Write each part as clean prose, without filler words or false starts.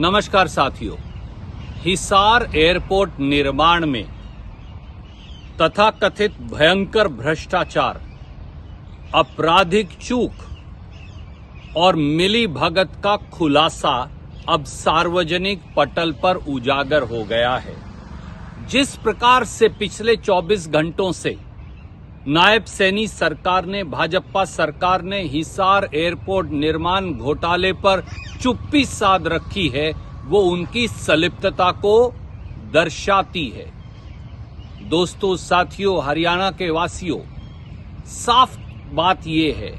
नमस्कार साथियों, हिसार एयरपोर्ट निर्माण में तथाकथित भयंकर भ्रष्टाचार, आपराधिक चूक और मिली भगत का खुलासा अब सार्वजनिक पटल पर उजागर हो गया है। जिस प्रकार से पिछले 24 घंटों से नायब सैनी सरकार ने, भाजपा सरकार ने हिसार एयरपोर्ट निर्माण घोटाले पर चुप्पी साध रखी है, वो उनकी संलिप्तता को दर्शाती है। दोस्तों, साथियों, हरियाणा के वासियों, साफ बात ये है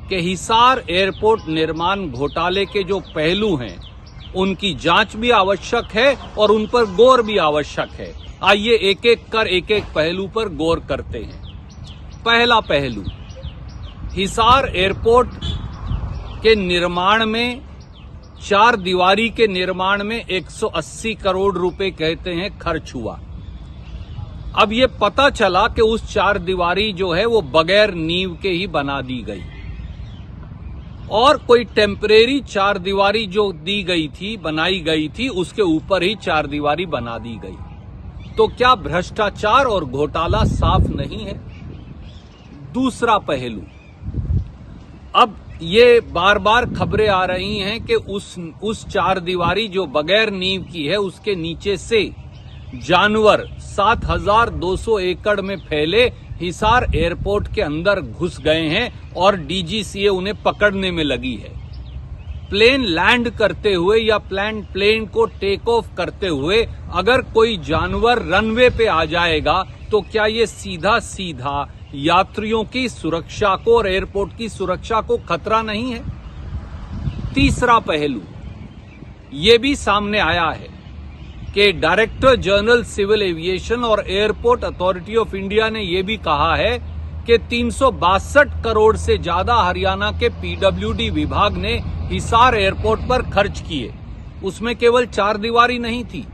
कि हिसार एयरपोर्ट निर्माण घोटाले के जो पहलू हैं, उनकी जांच भी आवश्यक है और उन पर गौर भी आवश्यक है। आइए एक एक पहलू पर गौर करते हैं। पहला पहलू, हिसार एयरपोर्ट के निर्माण में, चार दीवारी के निर्माण में 180 करोड़ रुपए कहते हैं खर्च हुआ। अब ये पता चला कि उस चार दीवारी जो है वो बगैर नींव के ही बना दी गई और कोई टेम्परेरी चार दीवारी जो दी गई थी, बनाई गई थी, उसके ऊपर ही चार दीवारी बना दी गई। तो क्या भ्रष्टाचार और घोटाला साफ नहीं है? दूसरा पहलू, अब ये बार बार खबरें आ रही हैं कि उस चार दीवारी जो बगैर नींव की है, उसके नीचे से जानवर 7,200 एकड़ में फैले हिसार एयरपोर्ट के अंदर घुस गए हैं और डीजीसीए उन्हें पकड़ने में लगी है। प्लेन लैंड करते हुए या प्लेन को टेक ऑफ करते हुए अगर कोई जानवर रनवे पे आ जाएगा तो क्या ये सीधा यात्रियों की सुरक्षा को और एयरपोर्ट की सुरक्षा को खतरा नहीं है? तीसरा पहलू ये भी सामने आया है कि डायरेक्टर जनरल सिविल एविएशन और एयरपोर्ट अथॉरिटी ऑफ इंडिया ने यह भी कहा है कि 362 करोड़ से ज्यादा हरियाणा के पीडब्ल्यूडी विभाग ने हिसार एयरपोर्ट पर खर्च किए। उसमें केवल चार दीवारी नहीं थी,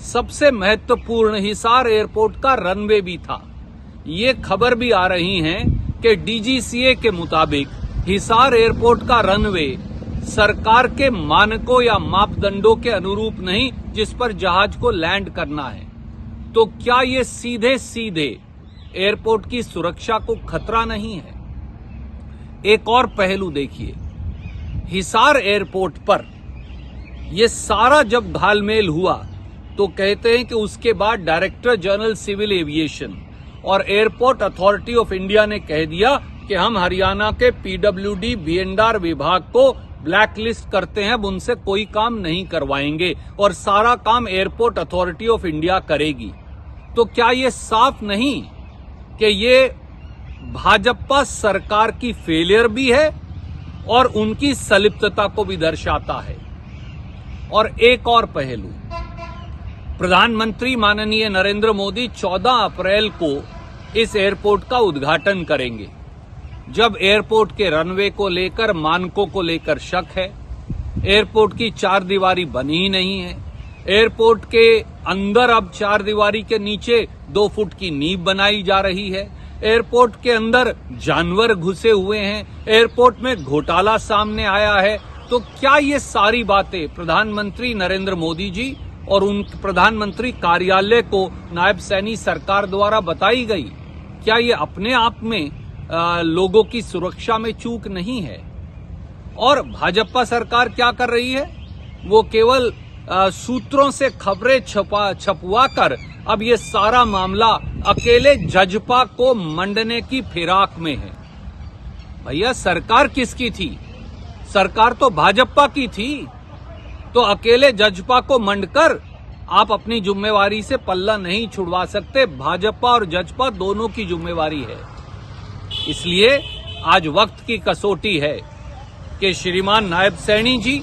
सबसे महत्वपूर्ण हिसार एयरपोर्ट का रनवे भी था। ये खबर भी आ रही है कि डीजीसीए के मुताबिक हिसार एयरपोर्ट का रनवे सरकार के मानकों या मापदंडों के अनुरूप नहीं, जिस पर जहाज को लैंड करना है। तो क्या ये सीधे एयरपोर्ट की सुरक्षा को खतरा नहीं है? एक और पहलू देखिए, हिसार एयरपोर्ट पर यह सारा जब घालमेल हुआ तो कहते हैं कि उसके बाद डायरेक्टर जनरल सिविल एविएशन और एयरपोर्ट अथॉरिटी ऑफ इंडिया ने कह दिया कि हम हरियाणा के पीडब्ल्यूडी बीएंडआर विभाग को ब्लैक लिस्ट करते हैं, अब उनसे कोई काम नहीं करवाएंगे और सारा काम एयरपोर्ट अथॉरिटी ऑफ इंडिया करेगी। तो क्या ये साफ नहीं कि ये भाजपा सरकार की फेलियर भी है और उनकी संलिप्तता को भी दर्शाता है? और एक और पहलू, प्रधानमंत्री माननीय नरेंद्र मोदी 14 अप्रैल को इस एयरपोर्ट का उद्घाटन करेंगे। जब एयरपोर्ट के रनवे को लेकर, मानकों को लेकर शक है, एयरपोर्ट की चार दीवारी बनी ही नहीं है, एयरपोर्ट के अंदर अब चार दीवारी के नीचे 2 फुट की नींव बनाई जा रही है, एयरपोर्ट के अंदर जानवर घुसे हुए हैं, एयरपोर्ट में घोटाला सामने आया है, तो क्या ये सारी बातें प्रधानमंत्री नरेंद्र मोदी जी और उन प्रधानमंत्री कार्यालय को नायब सैनी सरकार द्वारा बताई गई, क्या ये अपने आप में लोगों की सुरक्षा में चूक नहीं है? और भाजपा सरकार क्या कर रही है? वो केवल सूत्रों से खबरें छपवाकर अब ये सारा मामला अकेले जजपा को मंडने की फिराक में है। भैया, सरकार किसकी थी? सरकार तो भाजपा की थी। तो अकेले जजपा को मंडकर आप अपनी जिम्मेवारी से पल्ला नहीं छुड़वा सकते। भाजपा और जजपा दोनों की जिम्मेवारी है। इसलिए आज वक्त की कसौटी है कि श्रीमान Nayab Saini ji,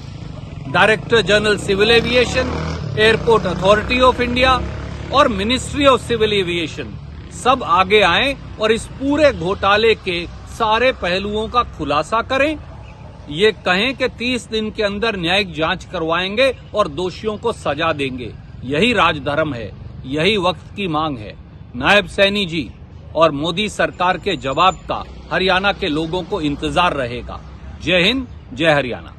director general civil aviation, airport authority of India और मिनिस्ट्री ऑफ सिविल एविएशन सब आगे आएं और इस पूरे घोटाले के सारे पहलुओं का खुलासा करें। ये कहें कि 30 दिन के अंदर न्यायिक जांच करवाएंगे और दोषियों को सजा देंगे। यही राजधर्म है, यही वक्त की मांग है। नायब सैनी जी और मोदी सरकार के जवाब का हरियाणा के लोगों को इंतजार रहेगा। जय हिंद, जय हरियाणा।